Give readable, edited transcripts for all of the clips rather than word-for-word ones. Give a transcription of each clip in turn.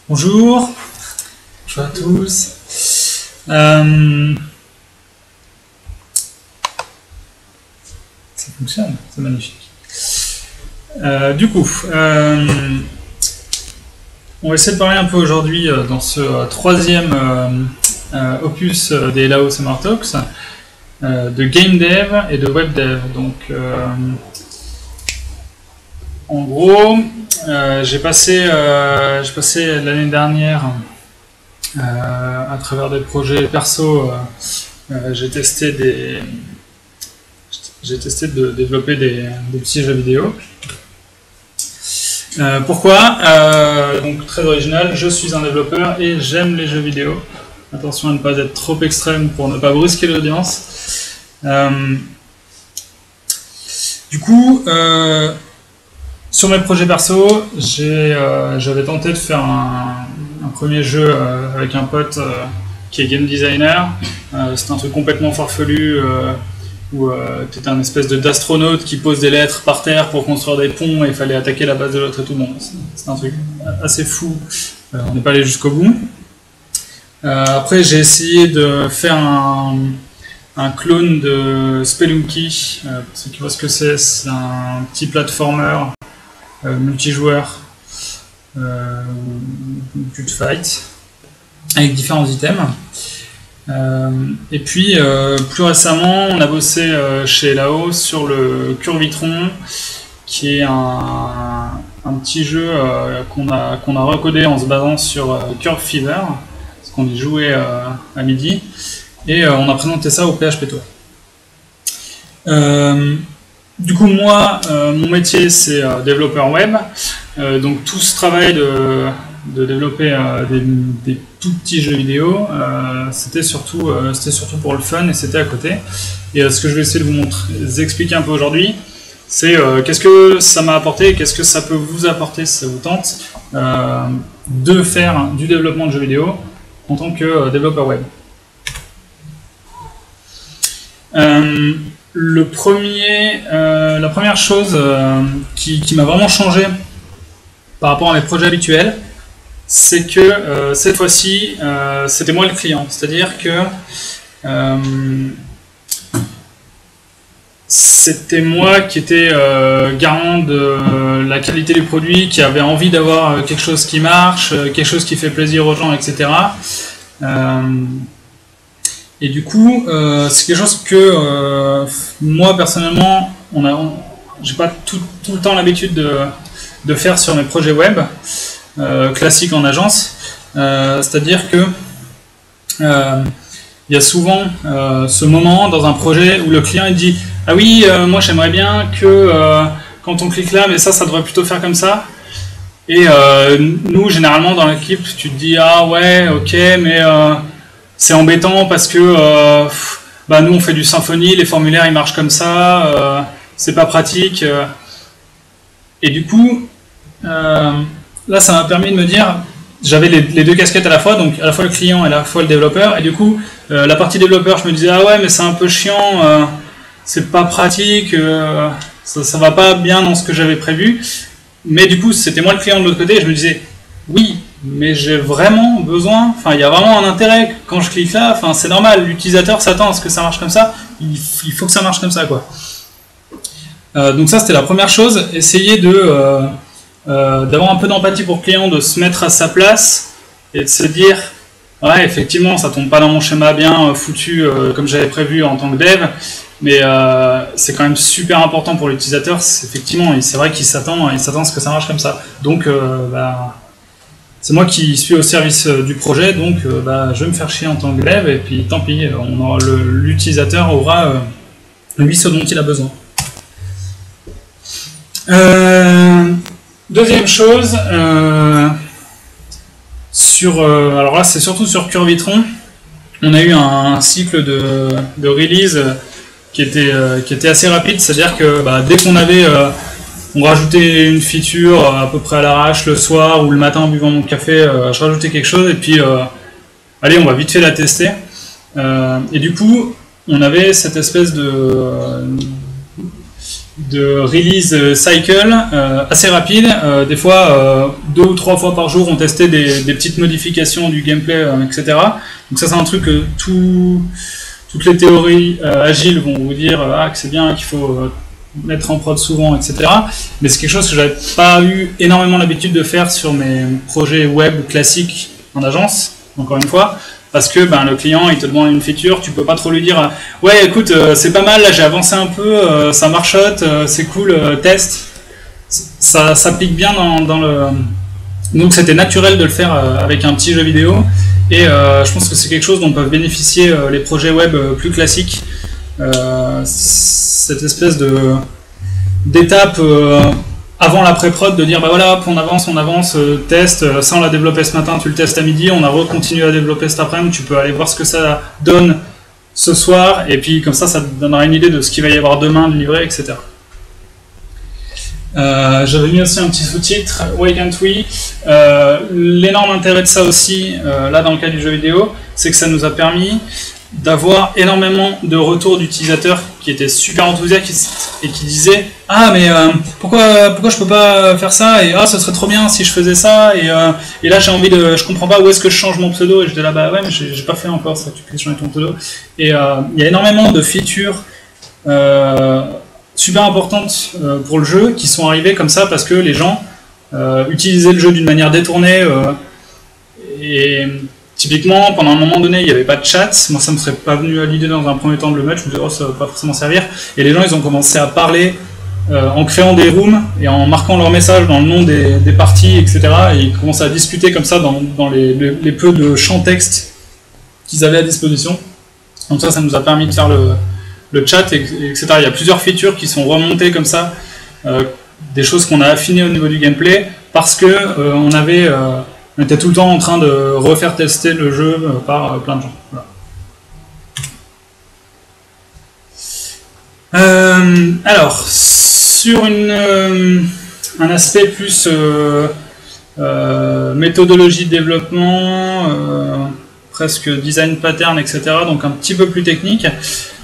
Bonjour, bonjour à tous. Ça fonctionne, c'est magnifique. On va essayer de parler un peu aujourd'hui dans ce troisième opus des Lao Summer Talks de game dev et de web dev. Donc, en gros, j'ai passé l'année dernière à travers des projets perso. J'ai testé de développer des petits jeux vidéo. Pourquoi donc très original, je suis un développeur et j'aime les jeux vidéo. Attention à ne pas être trop extrême pour ne pas brusquer l'audience. Sur mes projets perso, j'avais tenté de faire un premier jeu avec un pote qui est game designer. C'était un truc complètement farfelu où tu étais un espèce d'astronaute qui pose des lettres par terre pour construire des ponts et il fallait attaquer la base de l'autre et tout. Bon, c'est un truc assez fou. On n'est pas allé jusqu'au bout. Après, j'ai essayé de faire un clone de Spelunky. Pour ceux qui voient ce que c'est un petit platformer multijoueur de fight avec différents items. Et puis plus récemment on a bossé chez Lao sur le Curvitron, qui est un petit jeu qu'on a recodé en se basant sur Curve Fever, parce qu'on y jouait à midi, et on a présenté ça au PHP Tour. Du coup, moi, mon métier, c'est développeur web. Donc, tout ce travail de développer des tout petits jeux vidéo, c'était surtout pour le fun et c'était à côté. Et ce que je vais essayer de vous expliquer un peu aujourd'hui, c'est qu'est-ce que ça m'a apporté et qu'est-ce que ça peut vous apporter si ça vous tente de faire du développement de jeux vidéo en tant que développeur web. La première chose qui m'a vraiment changé par rapport à mes projets habituels, c'est que cette fois-ci, c'était moi le client. C'est-à-dire que c'était moi qui étais garant de la qualité du produit, qui avait envie d'avoir quelque chose qui marche, quelque chose qui fait plaisir aux gens, etc. Et du coup, c'est quelque chose que moi personnellement, j'ai pas tout le temps l'habitude de faire sur mes projets web classiques en agence. C'est-à-dire que il y a souvent ce moment dans un projet où le client il dit « Ah oui, moi j'aimerais bien que quand on clique là, mais ça devrait plutôt faire comme ça. » Et nous, généralement dans l'équipe, tu te dis « Ah ouais, ok, mais... c'est embêtant parce que nous on fait du Symfony, les formulaires ils marchent comme ça, c'est pas pratique. Et du coup, là ça m'a permis de me dire, j'avais les deux casquettes à la fois, donc à la fois le client et à la fois le développeur, et du coup la partie développeur je me disais ah ouais mais c'est un peu chiant, c'est pas pratique, ça va pas bien dans ce que j'avais prévu, mais du coup c'était moi le client de l'autre côté et je me disais oui, mais j'ai vraiment besoin, il y a vraiment un intérêt quand je clique là, c'est normal, l'utilisateur s'attend à ce que ça marche comme ça, il faut que ça marche comme ça, quoi. Donc ça c'était la première chose, essayer d'avoir un peu d'empathie pour le client, de se mettre à sa place et de se dire ouais effectivement ça tombe pas dans mon schéma bien foutu comme j'avais prévu en tant que dev, mais c'est quand même super important pour l'utilisateur, effectivement, c'est vrai qu'il s'attend à ce que ça marche comme ça, donc c'est moi qui suis au service du projet, donc je vais me faire chier en tant que dev, et puis tant pis, l'utilisateur aura lui ce dont il a besoin. Deuxième chose, alors là c'est surtout sur Curvitron, on a eu un cycle de release qui était assez rapide, c'est-à-dire que dès qu'on avait... on rajoutait une feature à peu près à l'arrache le soir ou le matin en buvant mon café, je rajoutais quelque chose et puis allez on va vite fait la tester. Et du coup on avait cette espèce de release cycle assez rapide. Des fois, 2 ou 3 fois par jour, on testait des petites modifications du gameplay, etc. Donc ça, c'est un truc que toutes les théories agiles vont vous dire que c'est bien, qu'il faut mettre en prod souvent, etc. Mais c'est quelque chose que j'avais pas eu énormément l'habitude de faire sur mes projets web classiques en agence, encore une fois. Parce que le client il te demande une feature, tu peux pas trop lui dire ouais écoute c'est pas mal, là j'ai avancé un peu, ça marchote, c'est cool, test. Ça pique bien dans le. Donc c'était naturel de le faire avec un petit jeu vidéo et je pense que c'est quelque chose dont peuvent bénéficier les projets web plus classiques. Cette espèce d'étape avant la pré-prod, de dire bah voilà, on avance, test, ça on l'a développé ce matin, tu le testes à midi, on a recontinué à développer cet après-midi, tu peux aller voir ce que ça donne ce soir, et puis comme ça te donnera une idée de ce qu'il va y avoir demain de livrer, etc. J'avais mis aussi un petit sous-titre, Why Can't We. L'énorme intérêt de ça aussi, là dans le cas du jeu vidéo, c'est que ça nous a permis d'avoir énormément de retours d'utilisateurs qui étaient super enthousiastes et qui disaient mais pourquoi je peux pas faire ça, et ce serait trop bien si je faisais ça, et là j'ai envie je comprends pas où est-ce que je change mon pseudo, et j'étais là ouais mais j'ai pas fait encore ça, tu peux changer ton pseudo, et il y a énormément de features super importantes pour le jeu qui sont arrivées comme ça parce que les gens utilisaient le jeu d'une manière détournée et typiquement, pendant un moment donné, il n'y avait pas de chat. Moi, ça ne me serait pas venu à l'idée dans un premier temps de le mettre. Je me disais, ça ne va pas forcément servir. Et les gens, ils ont commencé à parler en créant des rooms et en marquant leur message dans le nom des parties, etc. Et ils commençaient à discuter comme ça dans les peu de champs texte qu'ils avaient à disposition. Donc ça nous a permis de faire le chat, etc. Il y a plusieurs features qui sont remontées comme ça, des choses qu'on a affinées au niveau du gameplay, parce que on était tout le temps en train de refaire tester le jeu par plein de gens. Voilà. Alors, sur un aspect plus méthodologie de développement, presque design pattern, etc., donc un petit peu plus technique,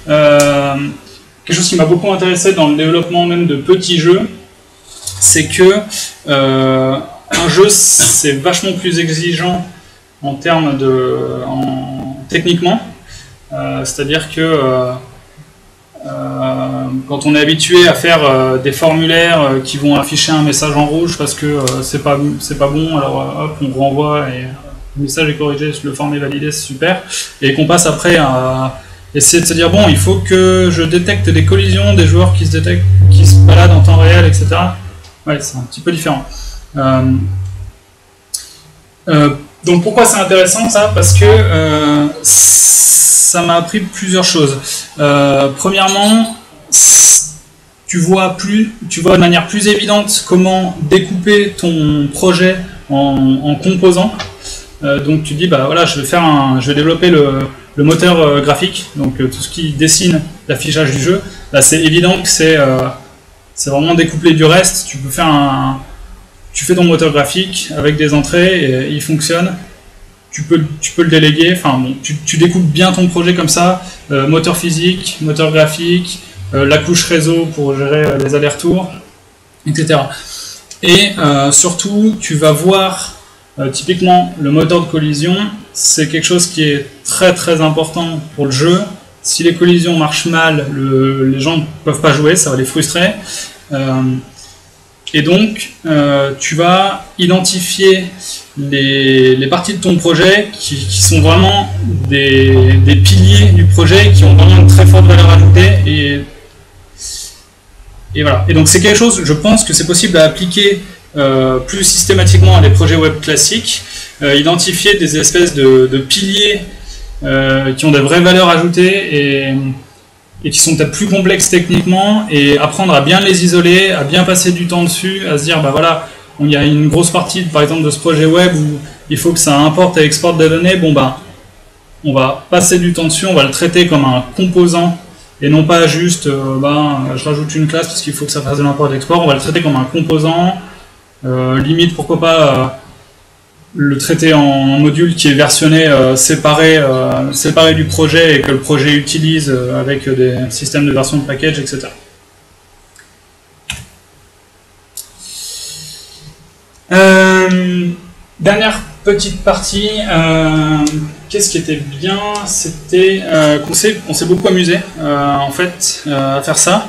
quelque chose qui m'a beaucoup intéressé dans le développement même de petits jeux, c'est que un jeu, c'est vachement plus exigeant en termes techniquement. C'est-à-dire que quand on est habitué à faire des formulaires qui vont afficher un message en rouge parce que c'est pas bon, alors hop, on renvoie et le message est corrigé, le form est validé, c'est super. Et qu'on passe après à essayer de se dire bon, il faut que je détecte des collisions, des joueurs qui se baladent en temps réel, etc. Ouais, c'est un petit peu différent. Donc pourquoi c'est intéressant ça? Parce que ça m'a appris plusieurs choses. Premièrement, tu vois de manière plus évidente comment découper ton projet en composants. Donc tu dis bah voilà, je vais développer le moteur graphique, donc tout ce qui dessine l'affichage du jeu. Là c'est évident que c'est vraiment découplé du reste. Tu fais ton moteur graphique avec des entrées et il fonctionne. Tu peux le déléguer. Enfin bon, tu découpes bien ton projet comme ça. Moteur physique, moteur graphique, la couche réseau pour gérer les allers-retours, etc. Et surtout, tu vas voir typiquement le moteur de collision. C'est quelque chose qui est très très important pour le jeu. Si les collisions marchent mal, les gens ne peuvent pas jouer, ça va les frustrer. Et donc, tu vas identifier les parties de ton projet qui sont vraiment des piliers du projet, qui ont vraiment une très forte valeur ajoutée. Et voilà. Et donc, c'est quelque chose, je pense que c'est possible à appliquer plus systématiquement à des projets web classiques, identifier des espèces de piliers qui ont des vraies valeurs ajoutées et qui sont peut-être plus complexes techniquement, et apprendre à bien les isoler, à bien passer du temps dessus, à se dire bah voilà, il y a une grosse partie par exemple de ce projet web où il faut que ça importe et exporte des données, bon bah on va passer du temps dessus, on va le traiter comme un composant et non pas juste je rajoute une classe parce qu'il faut que ça fasse de l'import et de l'export, on va le traiter comme un composant, limite pourquoi pas le traiter en module qui est versionné séparé du projet et que le projet utilise avec des systèmes de version de package, etc. Dernière petite partie, qu'est-ce qui était bien, c'était qu'on s'est beaucoup amusé en fait à faire ça.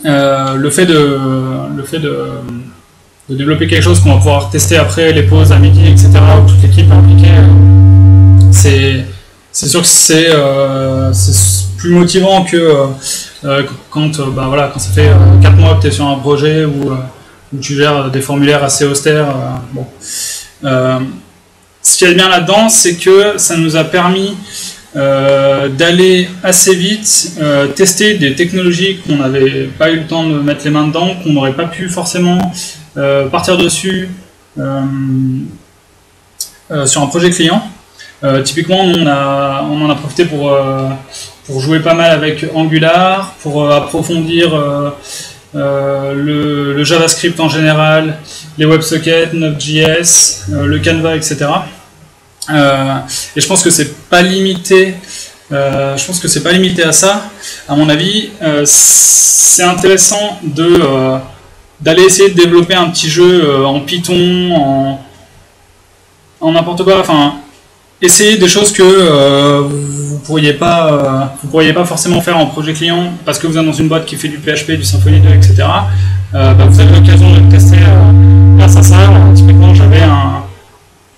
Le fait de développer quelque chose qu'on va pouvoir tester après les pauses à midi, etc., où toute l'équipe est impliquée, c'est sûr que c'est plus motivant que quand ça fait 4 mois que tu es sur un projet où tu gères des formulaires assez austères. Ce qui est bien là-dedans, c'est que ça nous a permis d'aller assez vite tester des technologies qu'on n'avait pas eu le temps de mettre les mains dedans, qu'on n'aurait pas pu forcément partir dessus sur un projet client. Typiquement, nous, on en a profité pour jouer pas mal avec Angular, pour approfondir le JavaScript en général, les WebSockets, Node.js, le Canva, etc. Et je pense que c'est pas limité. À ça. À mon avis, c'est intéressant d'aller essayer de développer un petit jeu en Python, en n'importe quoi. Enfin, essayer des choses que vous pourriez pas forcément faire en projet client parce que vous êtes dans une boîte qui fait du PHP, du Symfony 2, etc. Vous avez l'occasion de le tester grâce à ça. Typiquement,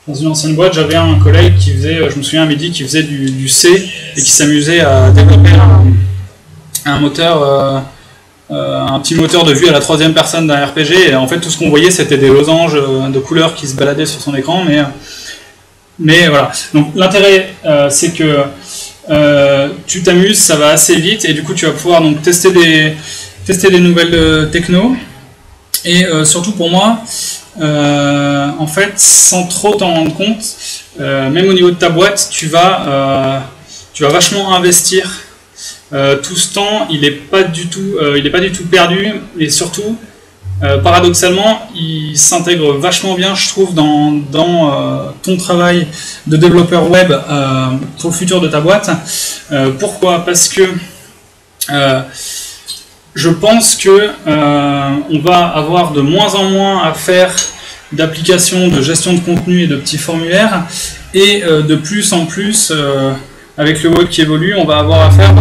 dans une ancienne boîte, j'avais un collègue qui faisait, je me souviens à midi, qui faisait du C et qui s'amusait à développer un moteur, un petit moteur de vue à la 3e personne d'un RPG. Et en fait, tout ce qu'on voyait, c'était des losanges de couleurs qui se baladaient sur son écran, mais voilà. Donc l'intérêt, c'est que tu t'amuses, ça va assez vite, et du coup tu vas pouvoir donc tester des nouvelles techno. Et surtout pour moi, en fait, sans trop t'en rendre compte, même au niveau de ta boîte, tu vas vachement investir. Tout ce temps, il n'est pas du tout perdu, et surtout, paradoxalement, il s'intègre vachement bien, je trouve, dans ton travail de développeur web pour le futur de ta boîte. Pourquoi ? Parce que je pense que on va avoir de moins en moins à faire d'applications de gestion de contenu et de petits formulaires, et de plus en plus, avec le web qui évolue, on va avoir à faire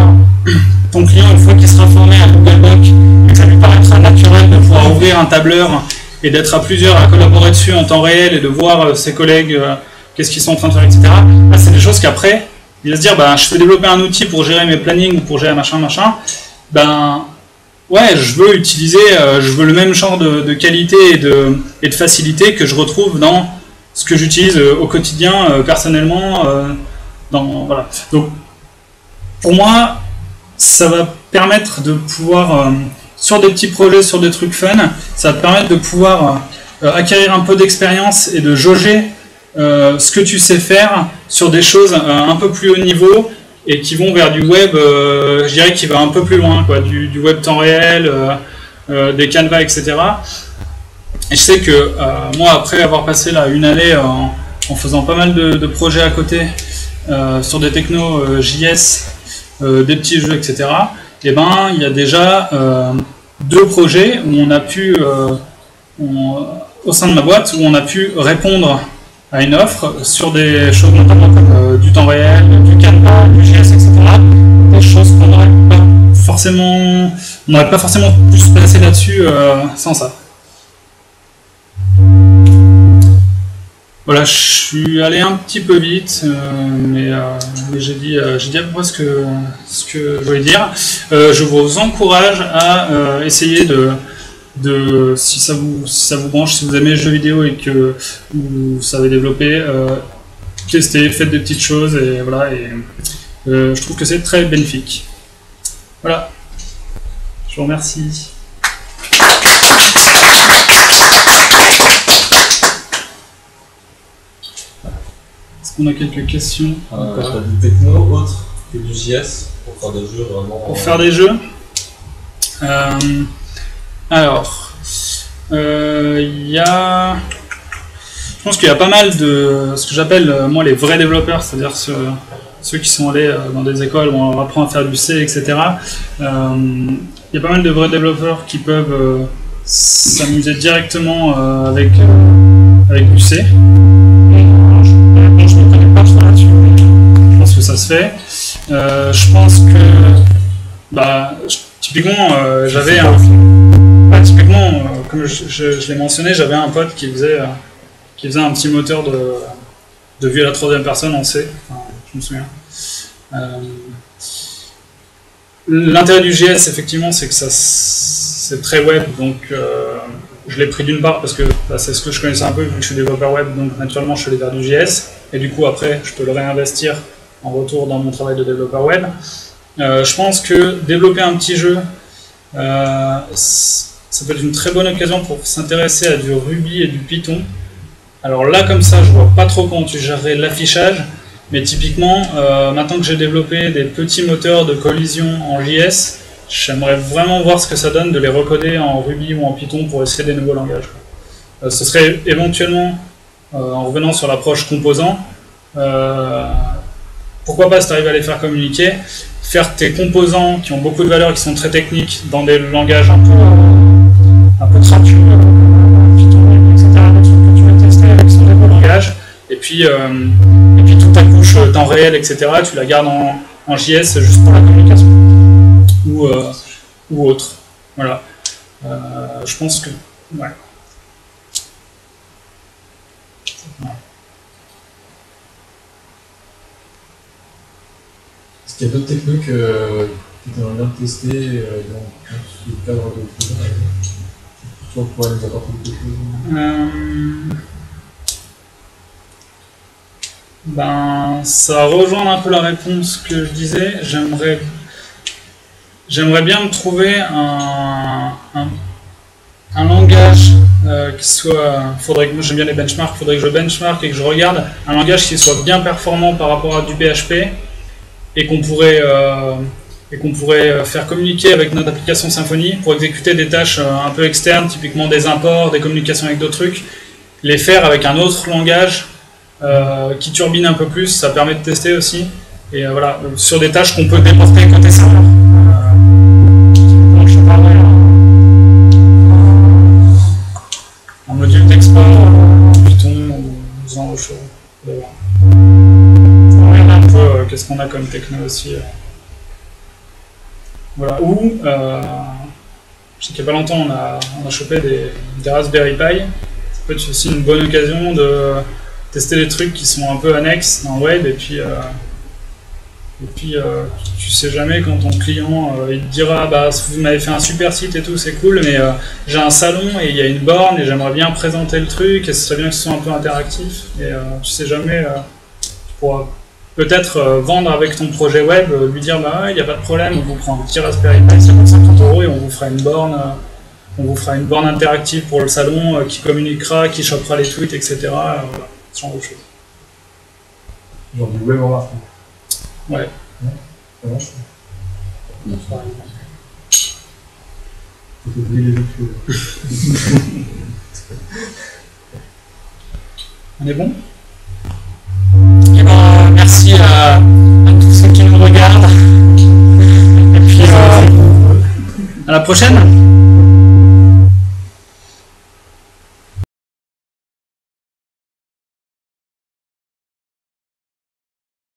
ton client, une fois qu'il sera formé à Googlebot, ça lui paraîtra naturel de pouvoir ouvrir un tableur et d'être à plusieurs à collaborer dessus en temps réel et de voir ses collègues qu'est-ce qu'ils sont en train de faire, etc. Là, c'est des choses qu'après, il va se dire, je peux développer un outil pour gérer mes plannings ou pour gérer machin. Ouais, je veux le même genre de qualité et de facilité que je retrouve dans ce que j'utilise au quotidien, personnellement. Voilà. Donc, pour moi, ça va permettre de pouvoir, sur des petits projets, sur des trucs fun, ça va te permettre de pouvoir acquérir un peu d'expérience et de jauger ce que tu sais faire sur des choses un peu plus haut niveau et qui vont vers du web, je dirais, qui va un peu plus loin, quoi, du web temps réel, des Canva, etc. Et je sais que moi, après avoir passé là une année en faisant pas mal de projets à côté sur des technos JS, des petits jeux, etc., et il y a déjà 2 projets où on a pu, au sein de ma boîte, où on a pu répondre à une offre sur des choses notamment comme du temps réel, du Canva, du JS, etc. Des choses qu'on n'aurait pas forcément pu se placer là-dessus sans ça. Voilà, je suis allé un petit peu vite, mais j'ai dit à peu près ce que je voulais dire. Je vous encourage à essayer si ça vous branche, si vous aimez les jeux vidéo et que vous savez développer, testez, faites des petites choses, et voilà. Et je trouve que c'est très bénéfique. Voilà. Je vous remercie. On a quelques questions. T'as des technos autres que du JS pour faire des jeux vraiment. Pour faire des jeux alors, il y a. Je pense qu'il y a pas mal de ce que j'appelle moi les vrais développeurs, c'est-à-dire ceux qui sont allés dans des écoles où on apprend à faire du C, etc. Il y a pas mal de vrais développeurs qui peuvent s'amuser directement avec avec du C. Je ne connais pas trop là-dessus, mais je pense que ça se fait. Je pense que, typiquement, j'avais un... comme je l'ai mentionné, j'avais un pote qui faisait un petit moteur de vue à la troisième personne en C, enfin, je me souviens. L'intérêt du JS, effectivement, c'est que c'est très web, donc je l'ai pris d'une part parce que c'est ce que je connaissais un peu vu que je suis développeur web, donc naturellement je suis allé vers du JS, et du coup après je peux le réinvestir en retour dans mon travail de développeur web. Je pense que développer un petit jeu, ça peut être une très bonne occasion pour s'intéresser à du Ruby et du Python. Alors là, comme ça, je vois pas trop comment tu gérerais l'affichage, mais typiquement, maintenant que j'ai développé des petits moteurs de collision en JS, j'aimerais vraiment voir ce que ça donne de les recoder en Ruby ou en Python pour essayer des nouveaux langages. Ce serait éventuellement, en revenant sur l'approche composant, pourquoi pas, si tu arrives à les faire communiquer, faire tes composants qui ont beaucoup de valeurs, qui sont très techniques, dans des langages un peu trapus, Python, etc., des trucs que tu vas tester avec ce nouveau langage, et puis toute ta couche temps réel, etc., tu la gardes en JS juste pour la communication, ou autre. Voilà. Je pense que... Ouais. Est-ce qu'il y a d'autres techniques que tu aimerais bien tester dans le cadre de projet? Tu pourrais nous apporter quelque chose? Ça rejoint un peu la réponse que je disais. J'aimerais bien me trouver un langage qui soit... Moi j'aime bien les benchmarks, il faudrait que je benchmark et que je regarde un langage qui soit bien performant par rapport à du PHP et qu'on pourrait faire communiquer avec notre application Symfony pour exécuter des tâches un peu externes, typiquement des imports, des communications avec d'autres trucs, les faire avec un autre langage qui turbine un peu plus, ça permet de tester aussi, et voilà, sur des tâches qu'on peut déporter côté serveur. Je parlerai un module d'export, Python ou ce genre de choses. On regarde un peu qu'est-ce qu'on a comme techno aussi. Voilà, ou je sais qu'il n'y a pas longtemps on a chopé des Raspberry Pi. Ça peut être aussi une bonne occasion de tester des trucs qui sont un peu annexes dans le web, et puis tu sais jamais quand ton client il te dira vous m'avez fait un super site et tout, c'est cool, mais j'ai un salon et il y a une borne et j'aimerais bien présenter le truc et ce serait bien que ce soit un peu interactif, et tu sais jamais, tu pourras peut-être vendre avec ton projet web, lui dire il n'y a pas de problème, on vous prend un petit Raspberry Pi, ça coûte 50 € et on vous fera une borne. On vous fera une borne interactive pour le salon qui communiquera, qui chopera les tweets, etc. Voilà, ce genre de choses. Genre du web en marque. Ouais. Ça marche. Faut oublier les autres choses. On est bon? Merci à tous ceux qui nous regardent. Et puis à la prochaine.